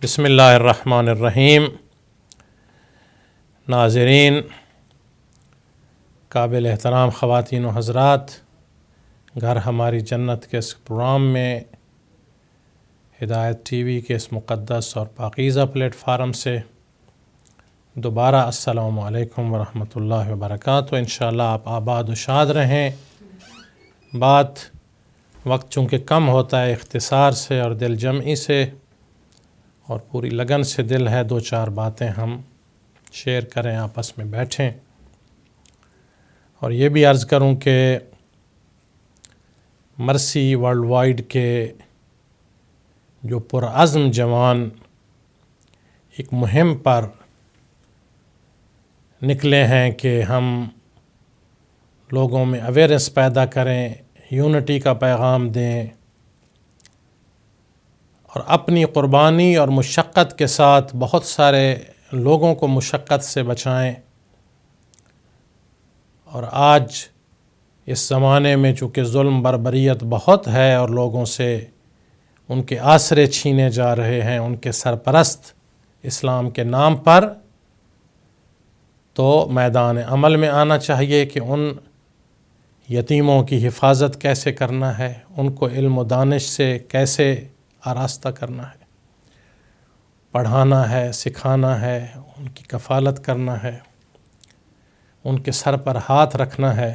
بسم اللہ الرحمن الرحیم۔ ناظرین، قابل احترام خواتین و حضرات، گھر ہماری جنت کے اس پروگرام میں ہدایت ٹی وی کے اس مقدس اور پاکیزہ پلیٹ فارم سے دوبارہ السلام علیکم ورحمۃ اللہ وبرکاتہ۔ انشاءاللہ آپ آباد و شاد رہیں۔ وقت چونکہ کم ہوتا ہے، اختصار سے اور دل جمعی سے اور پوری لگن سے دل ہے دو چار باتیں ہم شیئر کریں، آپس میں بیٹھیں۔ اور یہ بھی عرض کروں کہ مرسی ورلڈ وائڈ کے جو پرعزم جوان ایک مہم پر نکلے ہیں کہ ہم لوگوں میں اویئرنیس پیدا کریں، یونٹی کا پیغام دیں اور اپنی قربانی اور مشقت کے ساتھ بہت سارے لوگوں کو مشقت سے بچائیں۔ اور آج اس زمانے میں چونکہ ظلم بربریت بہت ہے اور لوگوں سے ان کے آسرے چھینے جا رہے ہیں ان کے سرپرست اسلام کے نام پر، تو میدان عمل میں آنا چاہیے کہ ان یتیموں کی حفاظت کیسے کرنا ہے، ان کو علم و دانش سے کیسے آراستہ کرنا ہے، پڑھانا ہے، سکھانا ہے، ان کی کفالت کرنا ہے، ان کے سر پر ہاتھ رکھنا ہے۔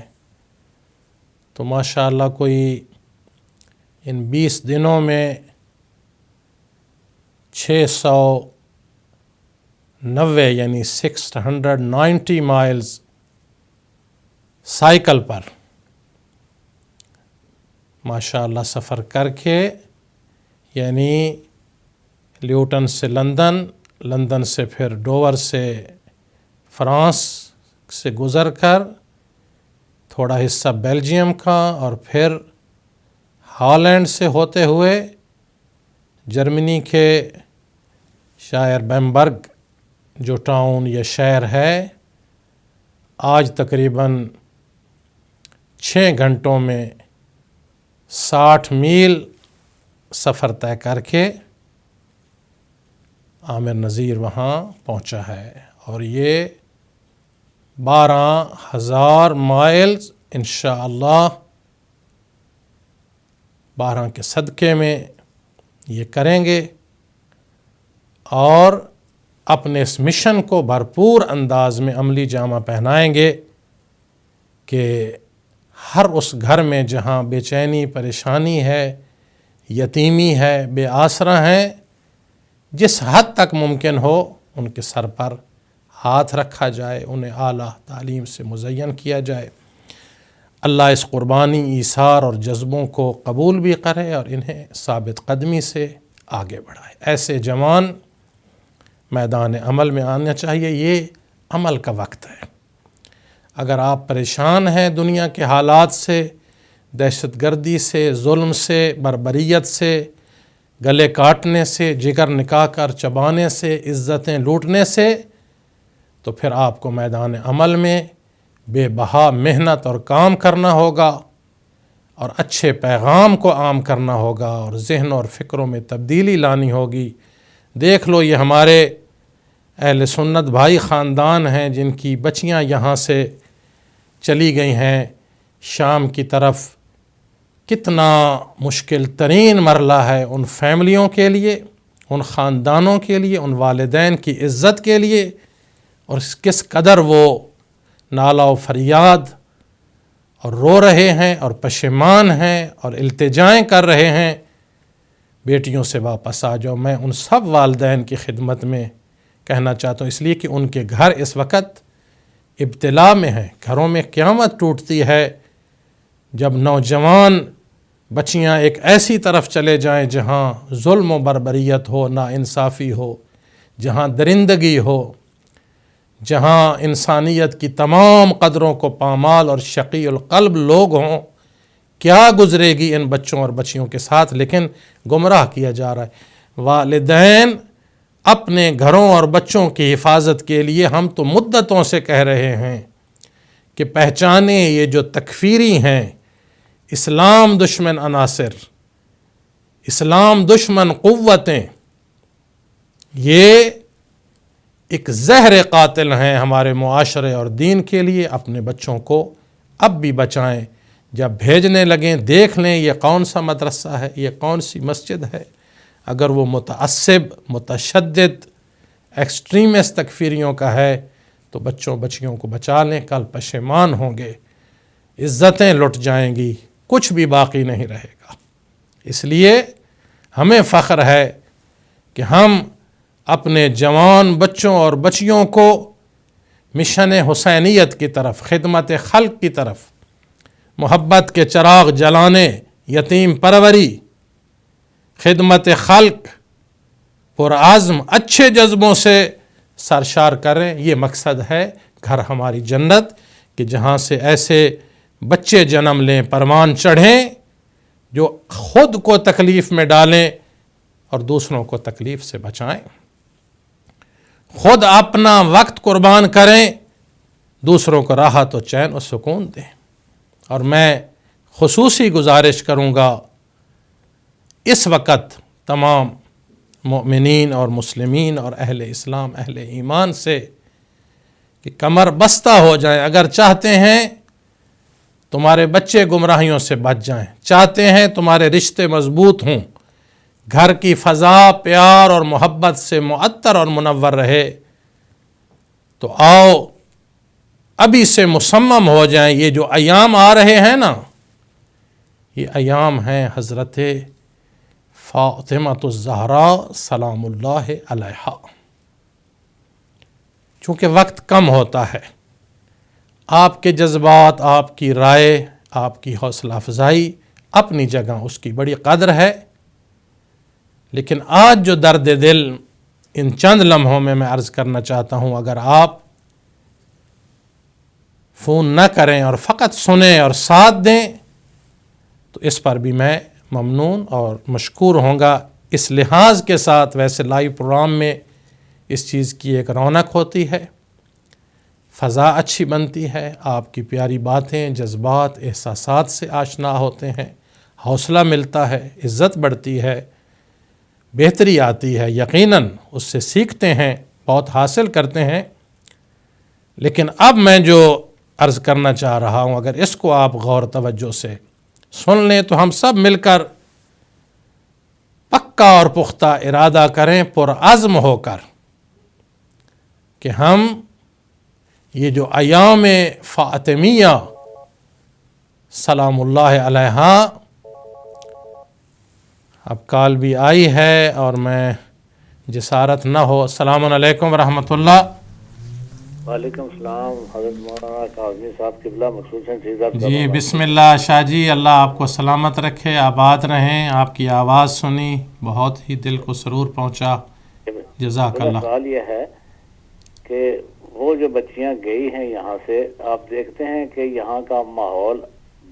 تو ماشاءاللہ کوئی ان 20 دنوں میں 690 یعنی 690 مائلز سائیکل پر ماشاءاللہ سفر کر کے، یعنی لیوٹن سے لندن، لندن سے پھر ڈوور سے فرانس سے گزر کر تھوڑا حصہ بیلجیم کا اور پھر ہالینڈ سے ہوتے ہوئے جرمنی کے شایر بیمبرگ جو ٹاؤن یا شہر ہے، آج تقریباً 6 گھنٹوں میں 60 میل سفر طے کر کے عامر نذیر وہاں پہنچا ہے۔ اور یہ 12,000 مائلز انشاءاللہ 12 کے صدقے میں یہ کریں گے اور اپنے اس مشن کو بھرپور انداز میں عملی جامہ پہنائیں گے کہ ہر اس گھر میں جہاں بے چینی، پریشانی ہے، یتیمی ہے، بے آسرا ہیں، جس حد تک ممکن ہو ان کے سر پر ہاتھ رکھا جائے، انہیں اعلیٰ تعلیم سے مزین کیا جائے۔ اللہ اس قربانی، ایثار اور جذبوں کو قبول بھی کرے اور انہیں ثابت قدمی سے آگے بڑھائے۔ ایسے جوان میدان عمل میں آنا چاہیے۔ یہ عمل کا وقت ہے۔ اگر آپ پریشان ہیں دنیا کے حالات سے، دہشت گردی سے، ظلم سے، بربریت سے، گلے کاٹنے سے، جگر نکاح کر چبانے سے، عزتیں لوٹنے سے، تو پھر آپ کو میدان عمل میں بے بہا محنت اور کام کرنا ہوگا اور اچھے پیغام کو عام کرنا ہوگا اور ذہن اور فکروں میں تبدیلی لانی ہوگی۔ دیکھ لو، یہ ہمارے اہل سنت بھائی خاندان ہیں جن کی بچیاں یہاں سے چلی گئی ہیں شام کی طرف۔ کتنا مشکل ترین مرحلہ ہے ان فیملیوں کے لیے، ان خاندانوں کے لیے، ان والدین کی عزت کے لیے، اور کس قدر وہ نالہ و فریاد اور رو رہے ہیں اور پشیمان ہیں اور التجائیں کر رہے ہیں، بیٹیوں سے واپس آ جاؤ۔ میں ان سب والدین کی خدمت میں کہنا چاہتا ہوں، اس لیے کہ ان کے گھر اس وقت ابتلا میں ہیں۔ گھروں میں قیامت ٹوٹتی ہے جب نوجوان بچیاں ایک ایسی طرف چلے جائیں جہاں ظلم و بربریت ہو، ناانصافی ہو، جہاں درندگی ہو، جہاں انسانیت کی تمام قدروں کو پامال اور شقی القلب لوگ ہوں۔ کیا گزرے گی ان بچوں اور بچیوں کے ساتھ، لیکن گمراہ کیا جا رہا ہے۔ والدین اپنے گھروں اور بچوں کی حفاظت کے لیے ہم تو مدتوں سے کہہ رہے ہیں کہ پہچانیں یہ جو تکفیری ہیں، اسلام دشمن عناصر، اسلام دشمن قوتیں، یہ ایک زہر قاتل ہیں ہمارے معاشرے اور دین کے لیے۔ اپنے بچوں کو اب بھی بچائیں، جب بھیجنے لگیں دیکھ لیں یہ کون سا مدرسہ ہے، یہ کون سی مسجد ہے۔ اگر وہ متعصب، متشدد، ایکسٹریمسٹ تکفیریوں کا ہے تو بچیوں کو بچا لیں، کل پشیمان ہوں گے، عزتیں لٹ جائیں گی، کچھ بھی باقی نہیں رہے گا۔ اس لیے ہمیں فخر ہے کہ ہم اپنے جوان بچوں اور بچیوں کو مشن حسینیت کی طرف، خدمت خلق کی طرف، محبت کے چراغ جلانے، یتیم پروری، خدمت خلق، پرعزم اچھے جذبوں سے سرشار کریں۔ یہ مقصد ہے گھر ہماری جنت، کہ جہاں سے ایسے بچے جنم لیں، پروان چڑھیں، جو خود کو تکلیف میں ڈالیں اور دوسروں کو تکلیف سے بچائیں، خود اپنا وقت قربان کریں، دوسروں کو راحت و چین و سکون دیں۔ اور میں خصوصی گزارش کروں گا اس وقت تمام مومنین اور مسلمین اور اہل اسلام، اہل ایمان سے، کہ کمر بستہ ہو جائیں۔ اگر چاہتے ہیں تمہارے بچے گمراہیوں سے بچ جائیں، چاہتے ہیں تمہارے رشتے مضبوط ہوں، گھر کی فضا پیار اور محبت سے معطر اور منور رہے، تو آؤ ابھی سے مصمم ہو جائیں۔ یہ جو ایام آ رہے ہیں نا، یہ ایام ہیں حضرت فاطمۃ الزہراء سلام اللہ علیہا۔ چونکہ وقت کم ہوتا ہے، آپ کے جذبات، آپ کی رائے، آپ کی حوصلہ افزائی اپنی جگہ اس کی بڑی قدر ہے، لیکن آج جو درد دل ان چند لمحوں میں عرض کرنا چاہتا ہوں، اگر آپ فون نہ کریں اور فقط سنیں اور ساتھ دیں تو اس پر بھی میں ممنون اور مشکور ہوں گا۔ اس لحاظ کے ساتھ ویسے لائیو پروگرام میں اس چیز کی ایک رونق ہوتی ہے، فضا اچھی بنتی ہے، آپ کی پیاری باتیں، جذبات، احساسات سے آشنا ہوتے ہیں، حوصلہ ملتا ہے، عزت بڑھتی ہے، بہتری آتی ہے، یقیناً اس سے سیکھتے ہیں، بہت حاصل کرتے ہیں۔ لیکن اب میں جو عرض کرنا چاہ رہا ہوں، اگر اس کو آپ غور توجہ سے سن لیں تو ہم سب مل کر پکا اور پختہ ارادہ کریں، پرعزم ہو کر، کہ ہم یہ جو ایام فاطمیہ سلام اللہ علیہا، اب کال بھی آئی ہے اور میں جسارت نہ ہو۔ السلام علیکم ورحمۃ اللہ۔ وعلیکم السلام حضرت مولانا کاظمی صاحب قبلہ مقصود سے شہید صاحب۔ جی بسم اللہ شاہ جی، اللہ آپ کو سلامت رکھے، آباد رہیں۔ آپ کی آواز سنی، بہت ہی دل کو سرور پہنچا، جزاک اللہ۔ سوال یہ ہے کہ وہ جو بچیاں گئی ہیں یہاں سے، آپ دیکھتے ہیں کہ یہاں کا ماحول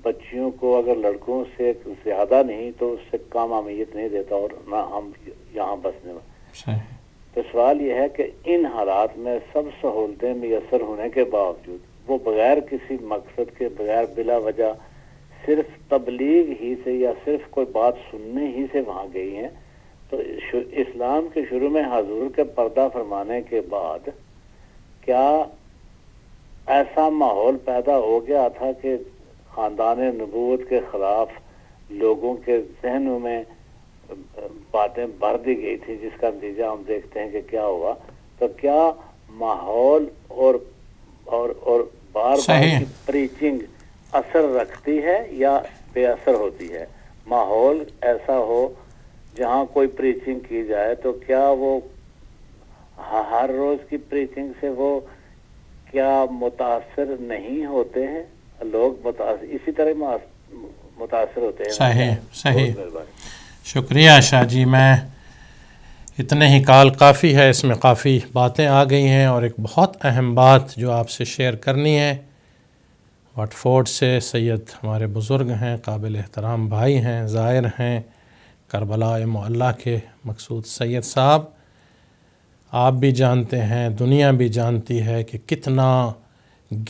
بچیوں کو اگر لڑکوں سے زیادہ نہیں تو اس سے کم اہمیت نہیں دیتا، اور نہ ہم یہاں بسنے میں۔ صحیح۔ تو سوال یہ ہے کہ ان حالات میں سب سہولتیں میسر ہونے کے باوجود وہ بغیر کسی مقصد کے، بغیر بلا وجہ صرف تبلیغ ہی سے یا صرف کوئی بات سننے ہی سے وہاں گئی ہیں، تو اسلام کے شروع میں حضور کے پردہ فرمانے کے بعد کیا ایسا ماحول پیدا ہو گیا تھا کہ خاندان نبوت کے خلاف لوگوں کے ذہنوں میں باتیں بھر دی گئی تھی، جس کا نتیجہ ہم دیکھتے ہیں کہ کیا ہوا؟ تو کیا ماحول اور بار بار کی پریچنگ اثر رکھتی ہے یا بے اثر ہوتی ہے؟ ماحول ایسا ہو جہاں کوئی پریچنگ کی جائے تو کیا وہ ہر روز کی پریچنگ سے وہ کیا متاثر نہیں ہوتے ہیں لوگ؟ اسی طرح متاثر ہوتے ہیں۔ صحیح صحیح، شکریہ شاہ جی۔ میں اتنے ہی کال کافی ہے، اس میں کافی باتیں آ گئی ہیں، اور ایک بہت اہم بات جو آپ سے شیئر کرنی ہے، واٹ فورڈ سے سید ہمارے بزرگ ہیں، قابل احترام بھائی ہیں، زائر ہیں کربلا معلیٰ کے مقصود سید صاحب۔ آپ بھی جانتے ہیں، دنیا بھی جانتی ہے کہ کتنا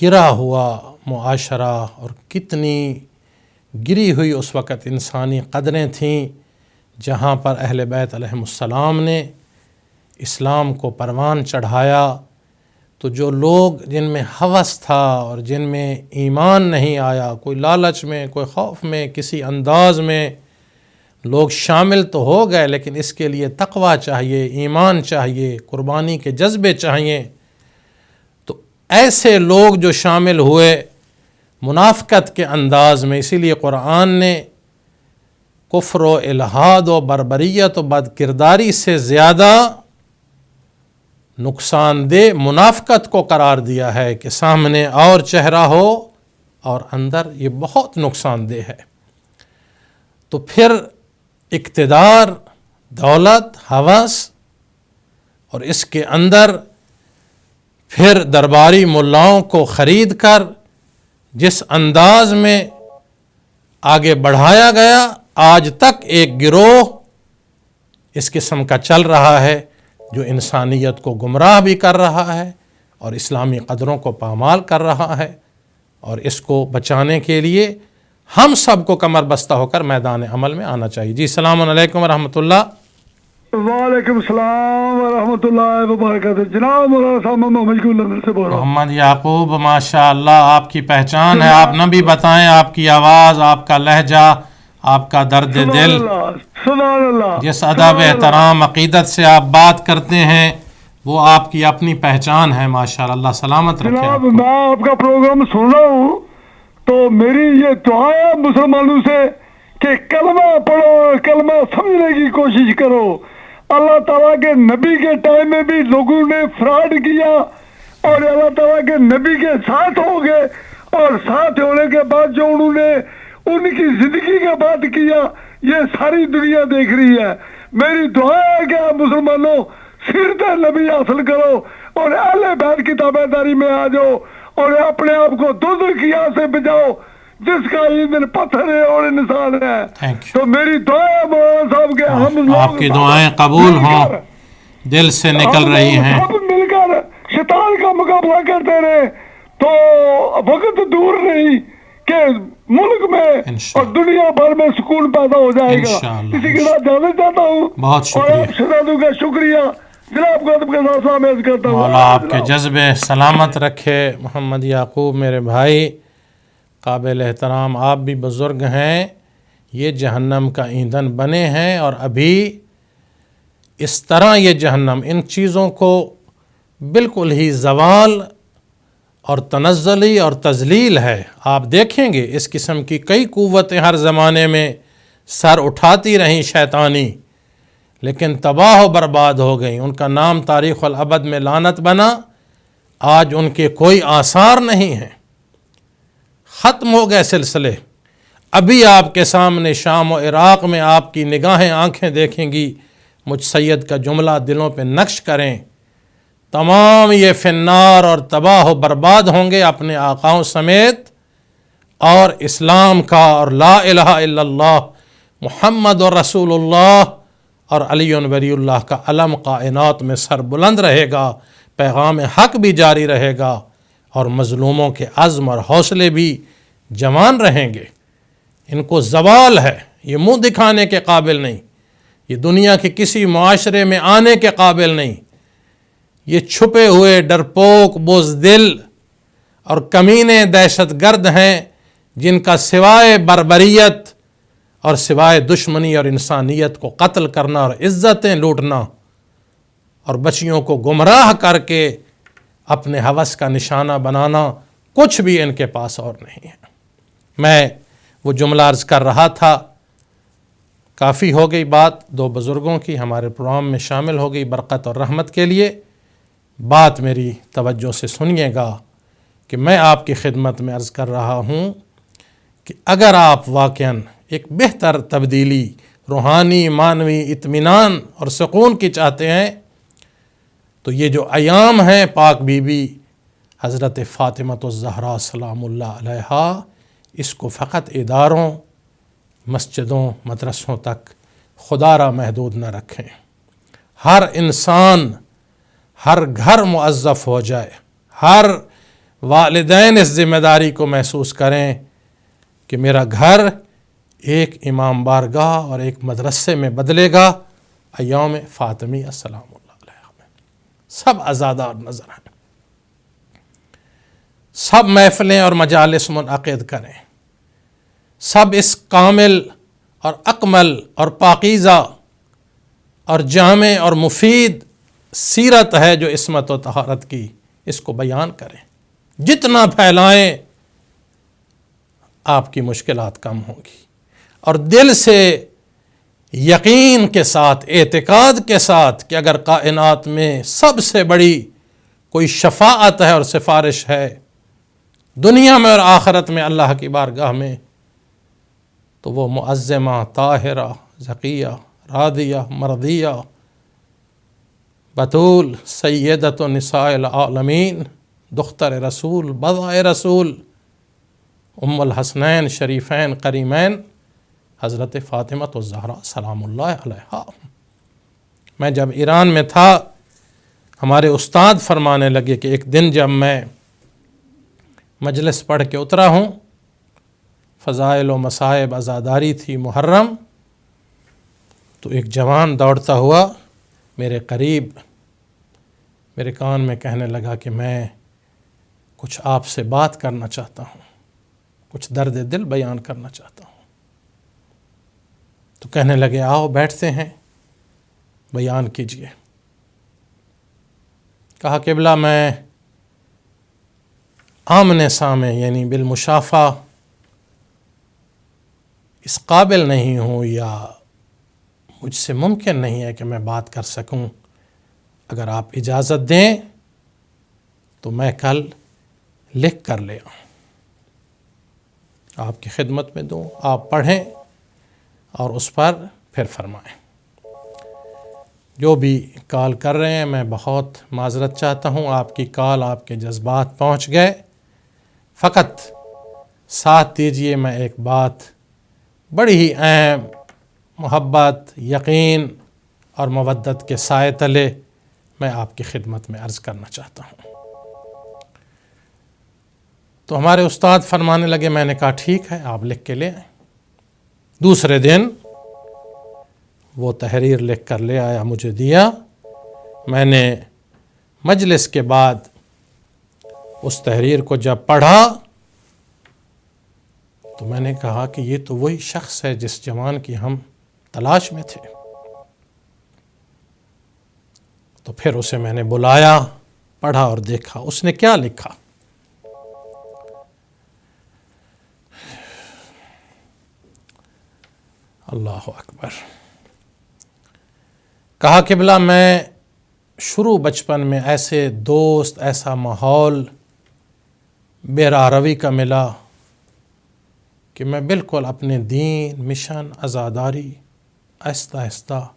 گرا ہوا معاشرہ اور کتنی گری ہوئی اس وقت انسانی قدریں تھیں، جہاں پر اہل بیت علیہم السلام نے اسلام کو پروان چڑھایا تو جو لوگ جن میں ہوس تھا اور جن میں ایمان نہیں آیا، کوئی لالچ میں، کوئی خوف میں، کسی انداز میں لوگ شامل تو ہو گئے، لیکن اس کے لیے تقویٰ چاہیے، ایمان چاہیے، قربانی کے جذبے چاہیے. تو ایسے لوگ جو شامل ہوئے منافقت کے انداز میں، اسی لیے قرآن نے کفر و الحاد و بربریت و بد کرداری سے زیادہ نقصان دہ منافقت کو قرار دیا ہے کہ سامنے اور چہرہ ہو اور اندر یہ بہت نقصان دہ ہے. تو پھر اقتدار، دولت، ہوس اور اس کے اندر پھر درباری ملاؤں کو خرید کر جس انداز میں آگے بڑھایا گیا، آج تک ایک گروہ اس قسم کا چل رہا ہے جو انسانیت کو گمراہ بھی کر رہا ہے اور اسلامی قدروں کو پامال کر رہا ہے. اور اس کو بچانے کے لیے ہم سب کو کمر بستہ ہو کر میدان عمل میں آنا چاہیے. جی السلام علیکم ورحمۃ اللہ. وعلیکم السلام ورحمۃ اللہ وبرکاتہ. جناب مولانا صاحب محمد کو لندن سے بول رہا ہوں. محمد یعقوب، ماشاء اللہ آپ کی پہچان ہے، آپ نہ بھی بتائیں آپ کی آواز، آپ کا لہجہ، آپ کا درد دل، سبحان اللہ، جس ادب احترام عقیدت سے آپ بات کرتے ہیں وہ آپ کی اپنی پہچان ہے. ماشاء اللہ سلامت رکھے آپ جناب کو. میں آپ کا پروگرام سن رہا ہوں تو میری یہ دعا ہے مسلمانوں سے کہ کلمہ پڑھو اور کلمہ سمجھنے کی کوشش کرو. اللہ تعالیٰ کے نبی کے ٹائم میں بھی لوگوں نے فراڈ کیا اور اللہ تعالیٰ کے نبی کے ساتھ ہو گئے، اور ساتھ ہونے کے بعد جو انہوں نے ان کی زندگی کا بات کیا یہ ساری دنیا دیکھ رہی ہے. میری دعا ہے کہ آپ مسلمانوں سیرت نبی حاصل کرو اور اہل بیت کی تابع داری میں آ جاؤ اور اپنے آپ کو دوزخ کی آگ سے بچاؤ جس کا ایندھن پتھر ہے اور انسان ہے. تو میری دعا ہے مولانا صاحب کہ ہم لوگ آپ کی دعائیں قبول ہوں، دل سے نکل رہی ہیں. سب مل کر شیطان کا مقابلہ کرتے رہے تو وقت دور نہیں کہ ملک میں اور دنیا بھر میں سکون پیدا ہو جائے گا. اسی کے ساتھ جانا چاہتا ہوں. بہت اور شکریہ. آپ شہزادوں کا شکریہ جناب کو ادب کے ساتھ سلام عرض کرتا ہوں. مولا آپ کے جذبے سلامت رکھے. محمد یعقوب میرے بھائی قابل احترام، آپ بھی بزرگ ہیں، یہ جہنم کا ایندھن بنے ہیں اور ابھی اس طرح یہ جہنم ان چیزوں کو بالکل ہی زوال اور تنزلی اور تذلیل ہے. آپ دیکھیں گے اس قسم کی کئی قوتیں ہر زمانے میں سر اٹھاتی رہیں شیطانی، لیکن تباہ و برباد ہو گئیں. ان کا نام تاریخ الابد میں لعنت بنا. آج ان کے کوئی آثار نہیں ہیں، ختم ہو گئے سلسلے. ابھی آپ کے سامنے شام و عراق میں آپ کی نگاہیں آنکھیں دیکھیں گی. مجھ سید کا جملہ دلوں پہ نقش کریں، تمام یہ فنار اور تباہ و برباد ہوں گے اپنے آقاؤں سمیت، اور اسلام کا اور لا الہ الا اللہ محمد و رسول اللہ اور علی ولی اللہ کا علم کائنات میں سر بلند رہے گا. پیغام حق بھی جاری رہے گا اور مظلوموں کے عزم اور حوصلے بھی جوان رہیں گے. ان کو زوال ہے، یہ منہ دکھانے کے قابل نہیں، یہ دنیا کے کسی معاشرے میں آنے کے قابل نہیں. یہ چھپے ہوئے ڈرپوک، بزدل اور کمینے دہشت گرد ہیں جن کا سوائے بربریت اور سوائے دشمنی اور انسانیت کو قتل کرنا اور عزتیں لوٹنا اور بچیوں کو گمراہ کر کے اپنے ہوس کا نشانہ بنانا، کچھ بھی ان کے پاس اور نہیں ہے. میں وہ جملہ عرض کر رہا تھا، کافی ہو گئی بات دو بزرگوں کی ہمارے پروگرام میں شامل ہو گئی برکت اور رحمت کے لیے. بات میری توجہ سے سنیے گا کہ میں آپ کی خدمت میں عرض کر رہا ہوں کہ اگر آپ واقعاً ایک بہتر تبدیلی روحانی، معنوی اطمینان اور سکون کی چاہتے ہیں تو یہ جو ایام ہیں پاک بی بی حضرت فاطمہ الزہرا سلام اللہ علیہا، اس کو فقط اداروں، مسجدوں، مدرسوں تک خدا را محدود نہ رکھیں. ہر انسان، ہر گھر موظف ہو جائے. ہر والدین اس ذمہ داری کو محسوس کریں کہ میرا گھر ایک امام بارگاہ اور ایک مدرسے میں بدلے گا. ایام فاطمی السلام اللہ علیہ. سب عزادار نظر آئیں، سب محفلیں اور مجالس منعقد کریں، سب اس کامل اور اکمل اور پاکیزہ اور جامع اور مفید سیرت ہے جو عصمت و طہارت کی، اس کو بیان کریں، جتنا پھیلائیں آپ کی مشکلات کم ہوں گی، اور دل سے یقین کے ساتھ، اعتقاد کے ساتھ کہ اگر کائنات میں سب سے بڑی کوئی شفاعت ہے اور سفارش ہے دنیا میں اور آخرت میں اللہ کی بارگاہ میں، تو وہ معظمہ، طاہرہ، زکیہ، راضیہ، مرضیہ، بطول، سیدۃ نساء العالمین، دختر رسول، بضع رسول، ام الحسنین شریفین کریمین حضرت فاطمہ الزہرا سلام اللہ علیہا۔ میں جب ایران میں تھا، ہمارے استاد فرمانے لگے کہ ایک دن جب میں مجلس پڑھ کے اترا ہوں، فضائل و مصائب عزاداری تھی، محرم، تو ایک جوان دوڑتا ہوا میرے قریب میرے کان میں کہنے لگا کہ میں کچھ آپ سے بات کرنا چاہتا ہوں، کچھ درد دل بیان کرنا چاہتا ہوں۔ تو کہنے لگے آؤ بیٹھتے ہیں، بیان کیجئے۔ کہا قبلہ میں آمنے سامنے یعنی بالمشافہ اس قابل نہیں ہوں، یا مجھ سے ممکن نہیں ہے کہ میں بات کر سکوں، اگر آپ اجازت دیں تو میں کل لکھ کر لے آؤں، آپ کی خدمت میں دوں، آپ پڑھیں اور اس پر پھر فرمائیں۔ جو بھی کال کر رہے ہیں میں بہت معذرت چاہتا ہوں، آپ کی کال، آپ کے جذبات پہنچ گئے، فقط ساتھ دیجئے میں ایک بات بڑی ہی اہم، محبت، یقین اور مودت کے سائے تلے میں آپ کی خدمت میں عرض کرنا چاہتا ہوں۔ تو ہمارے استاد فرمانے لگے، میں نے کہا ٹھیک ہے آپ لکھ کے لے آئیں۔ دوسرے دن وہ تحریر لکھ کر لے آیا، مجھے دیا، میں نے مجلس کے بعد اس تحریر کو جب پڑھا تو میں نے کہا کہ یہ تو وہی شخص ہے جس جوان کی ہم تلاش میں تھے۔ تو پھر اسے میں نے بلایا، پڑھا اور دیکھا اس نے کیا لکھا۔ اللہ اکبر۔ کہا قبلہ میں شروع بچپن میں ایسے دوست، ایسا ماحول بے راہ روی کا ملا کہ میں بالکل اپنے دین، مشن، عزاداری آہستہ آہستہ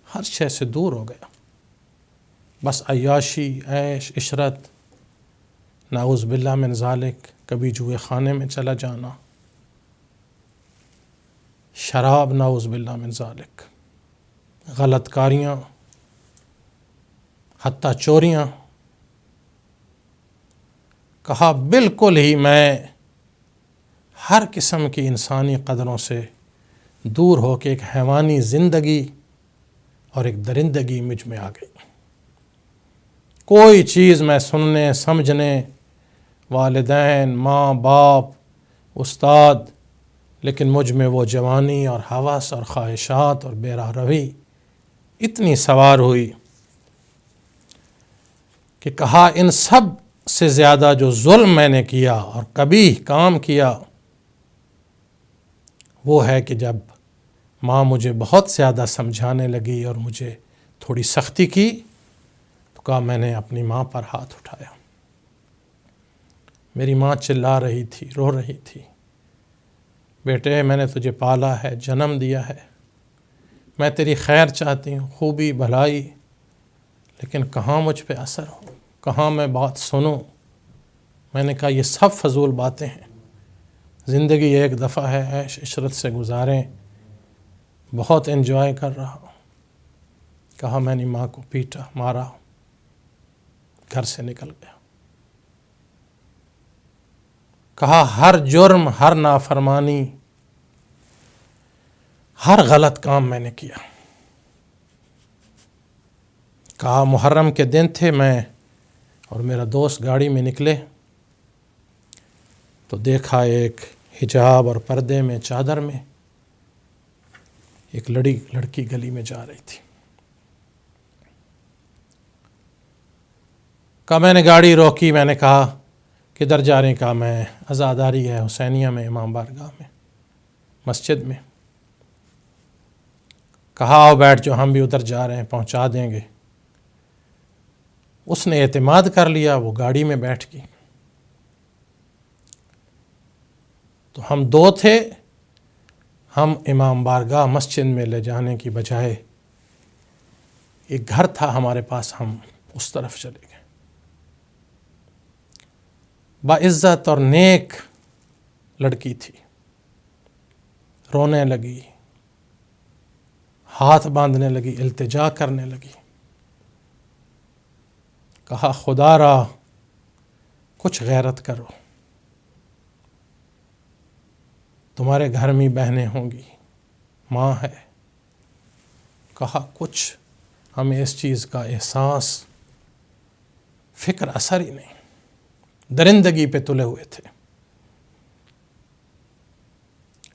ہر شے سے دور ہو گیا۔ بس عیاشی، عیش، عشرت، نعوذ باللہ من ذالک، کبھی جوئے خانے میں چلا جانا، شراب، نعوذ باللہ من ذالک، غلط کاریاں، حتیٰ چوریاں۔ کہا بالکل ہی میں ہر قسم کی انسانی قدروں سے دور ہو کے ایک حیوانی زندگی اور ایک درندگی مجھ میں آ گئی۔ کوئی چیز میں سننے، سمجھنے، والدین، ماں باپ، استاد، لیکن مجھ میں وہ جوانی اور ہوس اور خواہشات اور بے راہ روی اتنی سوار ہوئی کہ کہا ان سب سے زیادہ جو ظلم میں نے کیا اور کبھی کام کیا وہ ہے کہ جب ماں مجھے بہت زیادہ سمجھانے لگی اور مجھے تھوڑی سختی کی تو کہا میں نے اپنی ماں پر ہاتھ اٹھایا۔ میری ماں چلا رہی تھی، رو رہی تھی، بیٹے میں نے تجھے پالا ہے، جنم دیا ہے، میں تیری خیر چاہتی ہوں، خوبی بھلائی، لیکن کہاں مجھ پہ اثر ہو، کہاں میں بات سنوں۔ میں نے کہا یہ سب فضول باتیں ہیں، زندگی ایک دفعہ ہے، عیش عشرت سے گزاریں، بہت انجوائے کر رہا ہوں۔ کہا میں نے ماں کو پیٹا، مارا، گھر سے نکل گیا۔ کہا ہر جرم، ہر نافرمانی، ہر غلط کام میں نے کیا۔ کہا محرم کے دن تھے، میں اور میرا دوست گاڑی میں نکلے تو دیکھا ایک حجاب اور پردے میں، چادر میں ایک لڑکی گلی میں جا رہی تھی۔ کہا میں نے گاڑی روکی، میں نے کہا کدھر جا رہے ہیں؟ کہا میں عزاداری ہے حسینیہ میں، امام بارگاہ میں، مسجد میں۔ کہا آؤ بیٹھ جو، ہم بھی ادھر جا رہے ہیں، پہنچا دیں گے۔ اس نے اعتماد کر لیا، وہ گاڑی میں بیٹھ گئی۔ تو ہم دو تھے، ہم امام بارگاہ مسجد میں لے جانے کی بجائے ایک گھر تھا ہمارے پاس، ہم اس طرف چلے گئے۔ باعزت اور نیک لڑکی تھی، رونے لگی، ہاتھ باندھنے لگی، التجا کرنے لگی۔ کہا خدا را کچھ غیرت کرو، تمہارے گھر میں بہنیں ہوں گی، ماں ہے۔ کہا کچھ ہمیں اس چیز کا احساس، فکر اثر ہی نہیں، درندگی پہ تلے ہوئے تھے۔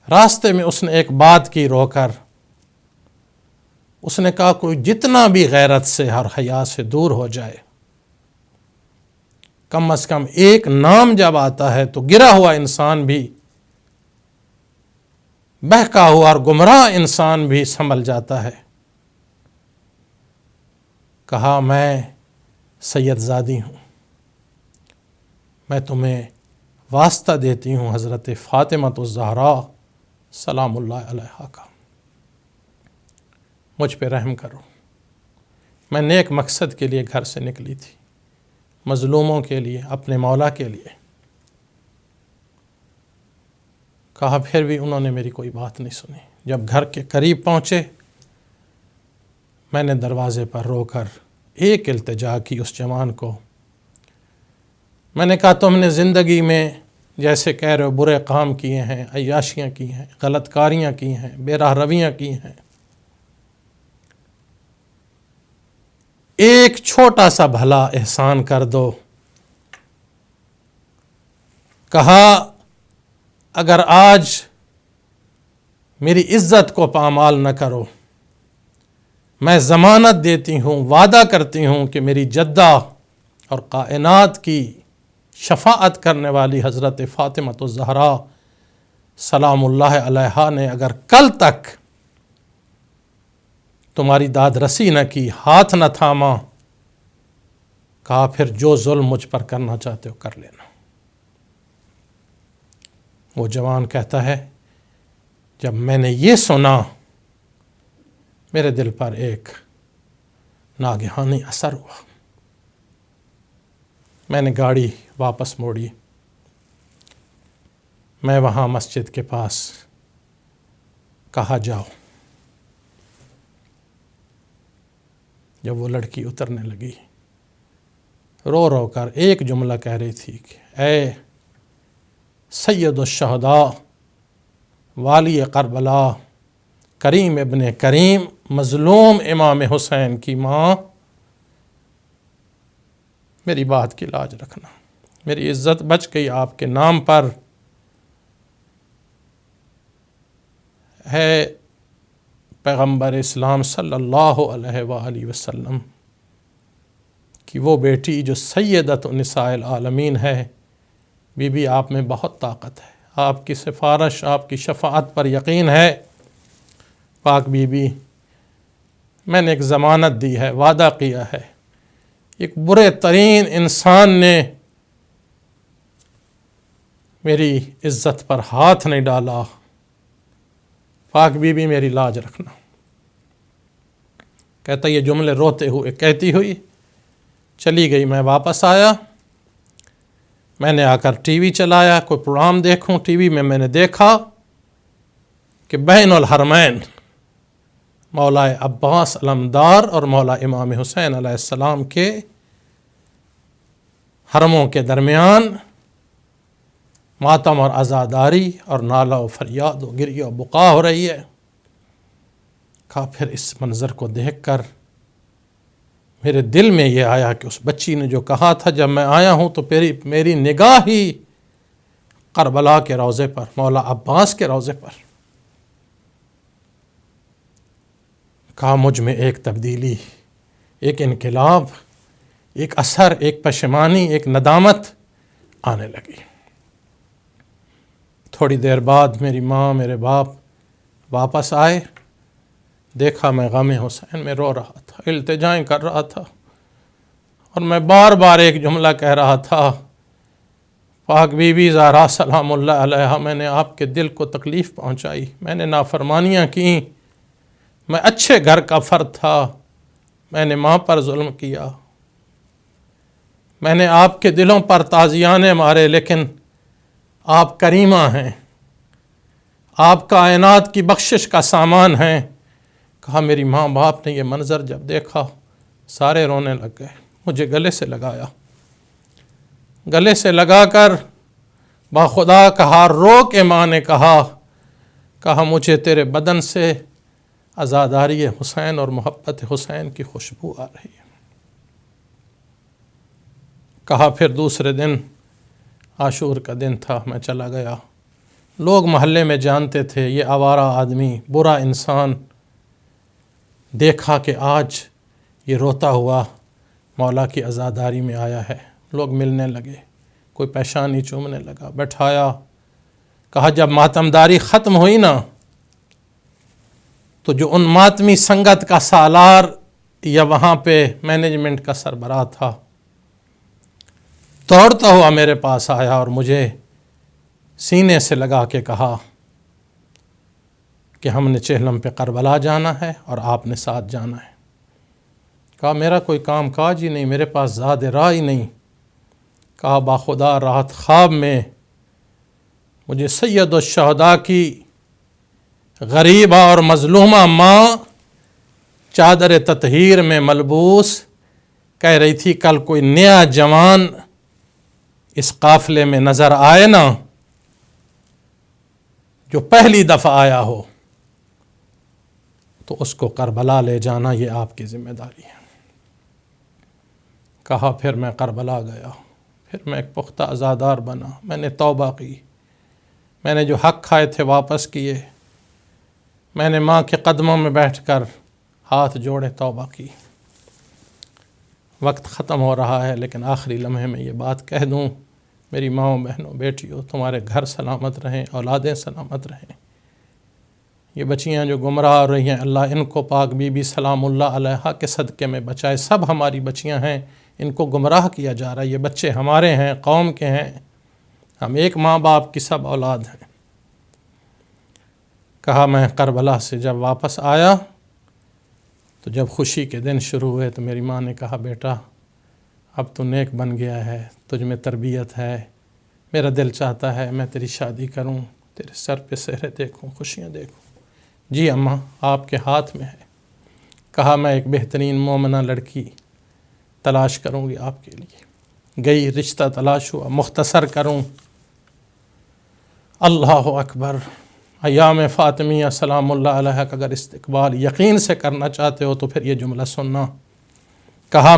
راستے میں اس نے ایک بات کی رو کر، اس نے کہا کوئی جتنا بھی غیرت سے اور حیا سے دور ہو جائے، کم از کم ایک نام جب آتا ہے تو گرا ہوا انسان بھی، بہکا ہوا اور گمراہ انسان بھی سنبھل جاتا ہے۔ کہا میں سید زادی ہوں، میں تمہیں واسطہ دیتی ہوں حضرت فاطمۃ الزہراء سلام اللہ علیہا کا، مجھ پہ رحم کرو۔ میں نیک مقصد کے لیے گھر سے نکلی تھی، مظلوموں کے لیے، اپنے مولا کے لیے۔ کہا پھر بھی انہوں نے میری کوئی بات نہیں سنی۔ جب گھر کے قریب پہنچے، میں نے دروازے پر رو کر ایک التجا کی اس جوان کو۔ میں نے کہا تم نے زندگی میں جیسے کہہ رہے ہو برے کام کیے ہیں، عیاشیاں کی ہیں، غلط کاریاں کی ہیں، بے راہ رویاں کی ہیں، ایک چھوٹا سا بھلا احسان کر دو۔ کہا اگر آج میری عزت کو پامال نہ کرو، میں ضمانت دیتی ہوں، وعدہ کرتی ہوں کہ میری جدہ اور کائنات کی شفاعت کرنے والی حضرت فاطمۃ الزہراء سلام اللہ علیہا نے اگر کل تک تمہاری داد رسی نہ کی، ہاتھ نہ تھاما، کہا پھر جو ظلم مجھ پر کرنا چاہتے ہو کر لینا۔ وہ جوان کہتا ہے جب میں نے یہ سنا، میرے دل پر ایک ناگہانی اثر ہوا۔ میں نے گاڑی واپس موڑی، میں وہاں مسجد کے پاس کہا جاؤ۔ جب وہ لڑکی اترنے لگی، رو رو کر ایک جملہ کہہ رہی تھی کہ اے سید الشہداء، والی کربلا، کریم ابن کریم، مظلوم امام حسین کی ماں، میری بات کی لاج رکھنا، میری عزت بچ گئی آپ کے نام پر۔ ہے پیغمبر اسلام صلی اللہ علیہ وآلہ وسلم کی وہ بیٹی جو سیدۃ نساء العالمین ہے، بی بی آپ میں بہت طاقت ہے، آپ کی سفارش، آپ کی شفاعت پر یقین ہے۔ پاک بی بی، میں نے ایک ضمانت دی ہے، وعدہ کیا ہے، ایک برے ترین انسان نے میری عزت پر ہاتھ نہیں ڈالا، پاک بی بی میری لاج رکھنا۔ کہتا یہ جملے روتے ہوئے کہتی ہوئی چلی گئی۔ میں واپس آیا، میں نے آ کر ٹی وی چلایا، کوئی پروگرام دیکھوں، ٹی وی میں نے دیکھا کہ بین الحرمین مولا عباس علمدار اور مولا امام حسین علیہ السلام کے حرموں کے درمیان ماتم اور عزاداری اور نالہ و فریاد و گریہ و بقا ہو رہی ہے۔ کہا پھر اس منظر کو دیکھ کر میرے دل میں یہ آیا کہ اس بچی نے جو کہا تھا جب میں آیا ہوں تو میری نگاہ ہی کربلا کے روضے پر، مولا عباس کے روضے پر۔ کہا مجھ میں ایک تبدیلی، ایک انقلاب، ایک اثر، ایک پشیمانی، ایک ندامت آنے لگی۔ تھوڑی دیر بعد میری ماں، میرے باپ واپس آئے، دیکھا میں غم حسین میں رو رہا تھا، التجائیں کر رہا تھا، اور میں بار بار ایک جملہ کہہ رہا تھا، پاک بی بی زہرا سلام اللہ علیہا، میں نے آپ کے دل کو تکلیف پہنچائی، میں نے نافرمانیاں کیں، میں اچھے گھر کا فرد تھا، میں نے ماں پر ظلم کیا، میں نے آپ کے دلوں پر تازیانے مارے، لیکن آپ کریمہ ہیں، آپ کائنات کی بخشش کا سامان ہیں۔ کہا میری ماں باپ نے یہ منظر جب دیکھا سارے رونے لگ گئے، مجھے گلے سے لگایا، گلے سے لگا کر باخدا کہا، رو کے ماں نے کہا مجھے تیرے بدن سے عزاداری حسین اور محبت حسین کی خوشبو آ رہی ہے۔ کہا پھر دوسرے دن عاشور کا دن تھا، میں چلا گیا، لوگ محلے میں جانتے تھے یہ آوارہ آدمی، برا انسان، دیکھا کہ آج یہ روتا ہوا مولا کی عزاداری میں آیا ہے، لوگ ملنے لگے، کوئی پیشانی چومنے لگا، بٹھایا، کہا جب ماتمداری ختم ہوئی نا تو جو ان ماتمی سنگت کا سالار یا وہاں پہ مینجمنٹ کا سربراہ تھا، دوڑتا ہوا میرے پاس آیا اور مجھے سینے سے لگا کے کہا کہ ہم نے چہلم پہ کربلا جانا ہے اور آپ نے ساتھ جانا ہے۔ کہا میرا کوئی کام کاج ہی نہیں، میرے پاس زاد راہ ہی نہیں۔ کہا باخدا رات خواب میں مجھے سید الشہداء کی غریبہ اور مظلومہ ماں چادر تطہیر میں ملبوس کہہ رہی تھی کل کوئی نیا جوان اس قافلے میں نظر آئے نا، جو پہلی دفعہ آیا ہو، تو اس کو کربلا لے جانا، یہ آپ کی ذمہ داری ہے۔ کہا پھر میں کربلا گیا، پھر میں ایک پختہ عزادار بنا، میں نے توبہ کی، میں نے جو حق کھائے تھے واپس کیے، میں نے ماں کے قدموں میں بیٹھ کر ہاتھ جوڑے توبہ کی۔ وقت ختم ہو رہا ہے لیکن آخری لمحے میں یہ بات کہہ دوں، میری ماؤں بہنوں بیٹیوں، تمہارے گھر سلامت رہیں، اولادیں سلامت رہیں۔ یہ بچیاں جو گمراہ ہو رہی ہیں، اللہ ان کو پاک بی بی سلام اللہ علیہا کے صدقے میں بچائے۔ سب ہماری بچیاں ہیں، ان کو گمراہ کیا جا رہا ہے، یہ بچے ہمارے ہیں، قوم کے ہیں، ہم ایک ماں باپ کی سب اولاد ہیں۔ کہا میں کربلا سے جب واپس آیا تو جب خوشی کے دن شروع ہوئے تو میری ماں نے کہا بیٹا اب تو نیک بن گیا ہے، تجھ میں تربیت ہے، میرا دل چاہتا ہے میں تیری شادی کروں، تیرے سر پہ سہرے دیکھوں، خوشیاں دیکھوں۔ جی اماں آپ کے ہاتھ میں ہے۔ کہا میں ایک بہترین مومنہ لڑکی تلاش کروں گی آپ کے لیے۔ گئی، رشتہ تلاش ہوا، مختصر کروں، اللہ اکبر، ایام فاطمیہ سلام اللہ علیہ کا اگر استقبال یقین سے کرنا چاہتے ہو تو پھر یہ جملہ سننا۔ کہا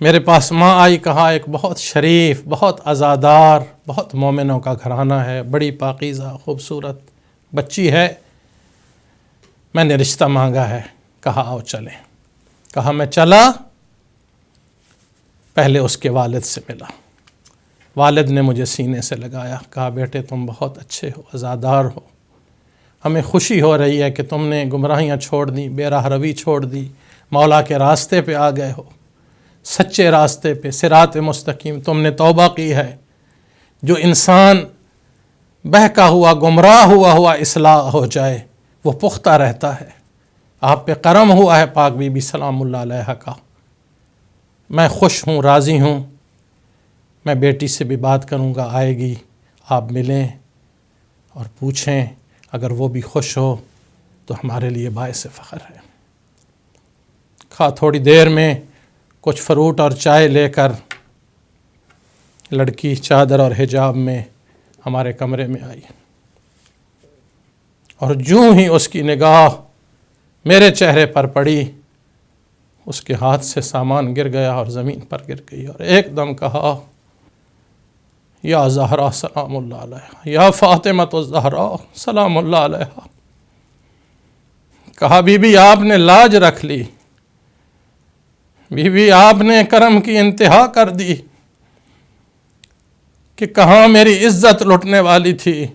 میرے پاس ماں آئی، کہا ایک بہت شریف، بہت عزادار، بہت مومنوں کا گھرانہ ہے، بڑی پاکیزہ خوبصورت بچی ہے، میں نے رشتہ مانگا ہے۔ کہا آؤ چلیں۔ کہا میں چلا، پہلے اس کے والد سے ملا، والد نے مجھے سینے سے لگایا، کہا بیٹے تم بہت اچھے ہو، عزادار ہو، ہمیں خوشی ہو رہی ہے کہ تم نے گمراہیاں چھوڑ دیں، بے راہ روی چھوڑ دی، مولا کے راستے پہ آ گئے ہو، سچے راستے پہ، صراط مستقیم تم نے توبہ کی ہے۔ جو انسان بہکا ہوا، گمراہ ہوا اصلاح ہو جائے وہ پختہ رہتا ہے۔ آپ پہ کرم ہوا ہے پاک بی بی سلام اللہ علیہ کا، میں خوش ہوں، راضی ہوں۔ میں بیٹی سے بھی بات کروں گا، آئے گی، آپ ملیں اور پوچھیں، اگر وہ بھی خوش ہو تو ہمارے لیے باعث فخر ہے۔ کہا تھوڑی دیر میں کچھ فروٹ اور چائے لے کر لڑکی چادر اور حجاب میں ہمارے کمرے میں آئی، اور جوں ہی اس کی نگاہ میرے چہرے پر پڑی اس کے ہاتھ سے سامان گر گیا اور زمین پر گر گئی، اور ایک دم کہا یا زہرا سلام اللہ علیہ، یا فاطمۃ الزہرا سلام اللہ علیہ۔ کہا بی بی آپ نے لاج رکھ لی، بی بی آپ نے کرم کی انتہا کر دی کہ کہاں میری عزت لٹنے والی تھی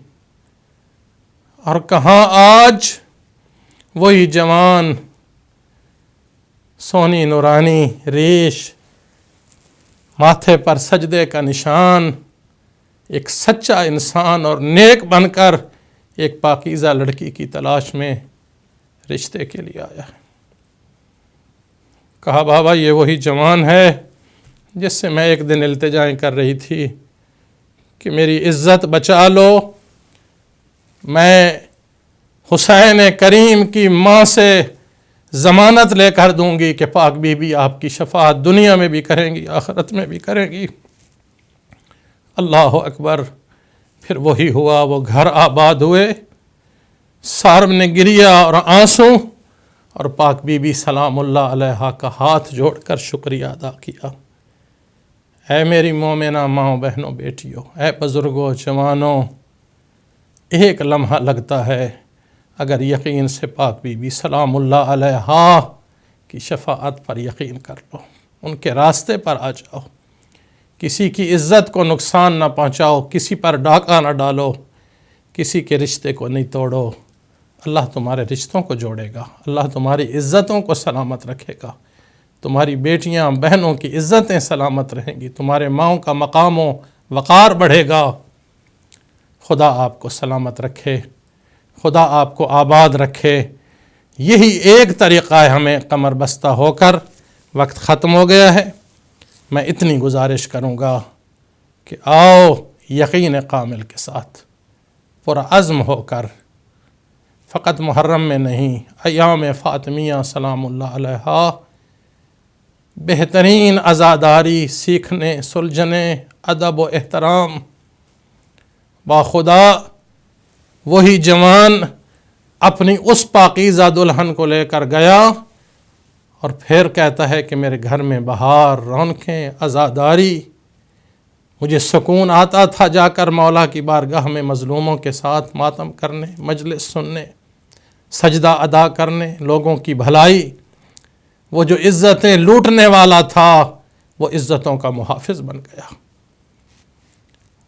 اور کہاں آج وہی جوان سونی نورانی ریش، ماتھے پر سجدے کا نشان، ایک سچا انسان اور نیک بن کر ایک پاکیزہ لڑکی کی تلاش میں رشتے کے لیے آیا ہے۔ کہا بابا یہ وہی جوان ہے جس سے میں ایک دن التجائیں کر رہی تھی کہ میری عزت بچا لو، میں حسین کریم کی ماں سے ضمانت لے کر دوں گی کہ پاک بی بی آپ کی شفاعت دنیا میں بھی کریں گی آخرت میں بھی کریں گی۔ اللہ اکبر۔ پھر وہی ہوا، وہ گھر آباد ہوئے، سارم نے گریا اور آنسو، اور پاک بی بی سلام اللہ علیہ کا ہاتھ جوڑ کر شکریہ ادا کیا۔ اے میری مومنہ ماؤں بہنوں بیٹیوں، اے بزرگوں جوانوں، ایک لمحہ لگتا ہے اگر یقین سے پاک بی بی سلام اللہ علیہ کی شفاعت پر یقین کر لو، ان کے راستے پر آ جاؤ، کسی کی عزت کو نقصان نہ پہنچاؤ، کسی پر ڈاکہ نہ ڈالو، کسی کے رشتے کو نہیں توڑو، اللہ تمہارے رشتوں کو جوڑے گا، اللہ تمہاری عزتوں کو سلامت رکھے گا، تمہاری بیٹیاں بہنوں کی عزتیں سلامت رہیں گی، تمہارے ماؤں کا مقام و وقار بڑھے گا۔ خدا آپ کو سلامت رکھے، خدا آپ کو آباد رکھے۔ یہی ایک طریقہ ہے ہمیں کمر بستہ ہو کر، وقت ختم ہو گیا ہے، میں اتنی گزارش کروں گا کہ آؤ یقین کامل کے ساتھ پورا عزم ہو کر، فقط محرم میں نہیں، ایام فاطمیہ سلام اللہ علیہ بہترین عزاداری سیکھنے، سلجھنے، ادب و احترام۔ باخدا وہی جوان اپنی اس پاکیزہ دلہن کو لے کر گیا اور پھر کہتا ہے کہ میرے گھر میں بہار، رونقیں، عزاداری، مجھے سکون آتا تھا جا کر مولا کی بارگاہ میں مظلوموں کے ساتھ ماتم کرنے، مجلس سننے، سجدہ ادا کرنے، لوگوں کی بھلائی۔ وہ جو عزتیں لوٹنے والا تھا وہ عزتوں کا محافظ بن گیا،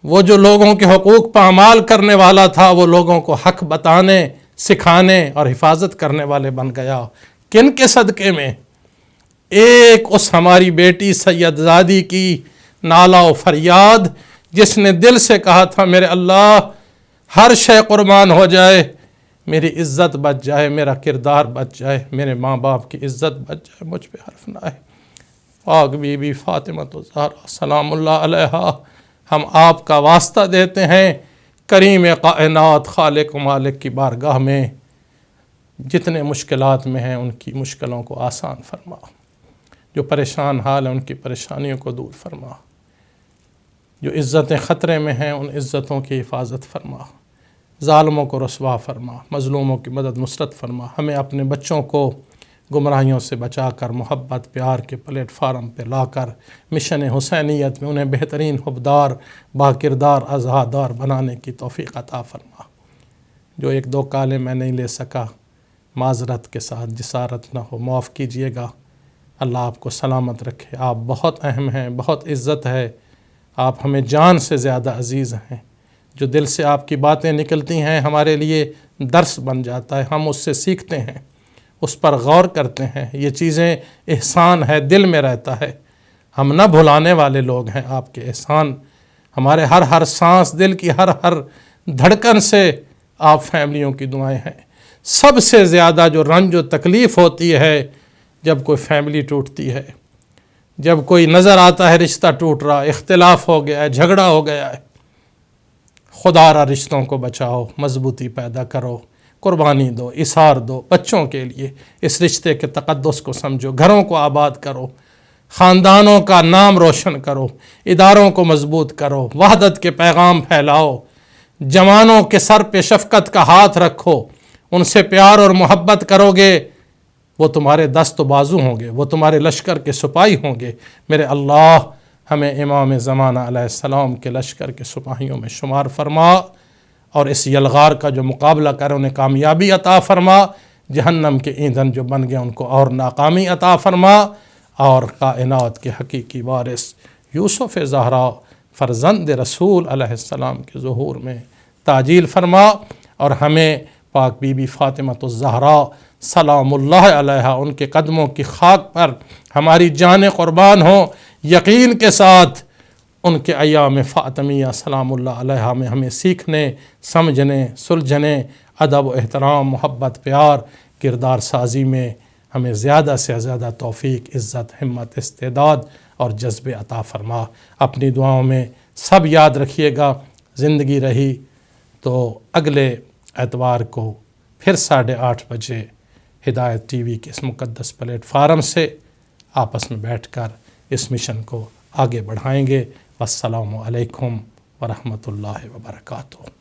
وہ جو لوگوں کے حقوق پامال کرنے والا تھا وہ لوگوں کو حق بتانے، سکھانے اور حفاظت کرنے والے بن گیا۔ کن کے صدقے میں؟ ایک اس ہماری بیٹی سید زادی کی نالہ و فریاد، جس نے دل سے کہا تھا میرے اللہ ہر شے قربان ہو جائے، میری عزت بچ جائے، میرا کردار بچ جائے، میرے ماں باپ کی عزت بچ جائے، مجھ پہ حرف نہ آئے۔ پاک بی بی فاطمۃ الزہرا سلام اللہ علیہ، ہم آپ کا واسطہ دیتے ہیں کریم کائنات خالق و مالک کی بارگاہ میں، جتنے مشکلات میں ہیں ان کی مشکلوں کو آسان فرما، جو پریشان حال ہیں ان کی پریشانیوں کو دور فرما، جو عزتیں خطرے میں ہیں ان عزتوں کی حفاظت فرما، ظالموں کو رسوا فرما، مظلوموں کی مدد نصرت فرما، ہمیں اپنے بچوں کو گمراہیوں سے بچا کر محبت پیار کے پلیٹ فارم پہ لا کر مشن حسینیت میں انہیں بہترین حبدار، باکردار، عزادار بنانے کی توفیق عطا فرما۔ جو ایک دو کالے میں نہیں لے سکا، معذرت کے ساتھ، جسارت نہ ہو، معاف کیجئے گا۔ اللہ آپ کو سلامت رکھے۔ آپ بہت اہم ہیں، بہت عزت ہے، آپ ہمیں جان سے زیادہ عزیز ہیں۔ جو دل سے آپ کی باتیں نکلتی ہیں ہمارے لیے درس بن جاتا ہے، ہم اس سے سیکھتے ہیں، اس پر غور کرتے ہیں، یہ چیزیں احسان ہے، دل میں رہتا ہے۔ ہم نہ بھلانے والے لوگ ہیں آپ کے احسان، ہمارے ہر سانس، دل کی ہر دھڑکن سے آپ فیملیوں کی دعائیں ہیں۔ سب سے زیادہ جو رنج و تکلیف ہوتی ہے جب کوئی فیملی ٹوٹتی ہے، جب کوئی نظر آتا ہے رشتہ ٹوٹ رہا، اختلاف ہو گیا ہے، جھگڑا ہو گیا ہے۔ خدا را رشتوں کو بچاؤ، مضبوطی پیدا کرو، قربانی دو، اثار دو بچوں کے لیے، اس رشتے کے تقدس کو سمجھو، گھروں کو آباد کرو، خاندانوں کا نام روشن کرو، اداروں کو مضبوط کرو، وحدت کے پیغام پھیلاؤ، جوانوں کے سر پہ شفقت کا ہاتھ رکھو، ان سے پیار اور محبت کرو گے، وہ تمہارے دست و بازو ہوں گے، وہ تمہارے لشکر کے سپاہی ہوں گے۔ میرے اللہ ہمیں امام زمانہ علیہ السلام کے لشکر کے سپاہیوں میں شمار فرما، اور اس یلغار کا جو مقابلہ کر انہیں کامیابی عطا فرما، جہنم کے ایندھن جو بن گئے ان کو اور ناکامی عطا فرما، اور کائنات کے حقیقی وارث یوسف زہرا فرزند رسول علیہ السلام کے ظہور میں تعجیل فرما، اور ہمیں پاک بی بی فاطمۃ الزہرا سلام اللہ علیہا ان کے قدموں کی خاک پر ہماری جانیں قربان ہوں، یقین کے ساتھ ان کے ایام فاطمیہ سلام اللہ علیہا میں ہمیں سیکھنے، سمجھنے، سلجھنے، ادب و احترام، محبت، پیار، کردار سازی میں ہمیں زیادہ سے زیادہ توفیق، عزت، ہمت، استعداد اور جذبے عطا فرما۔ اپنی دعاؤں میں سب یاد رکھیے گا۔ زندگی رہی تو اگلے اتوار کو پھر 8:30 بجے ہدایت ٹی وی کے اس مقدس پلیٹ فارم سے آپس میں بیٹھ کر اس مشن کو آگے بڑھائیں گے۔ والسلام علیکم ورحمۃ اللہ وبرکاتہ۔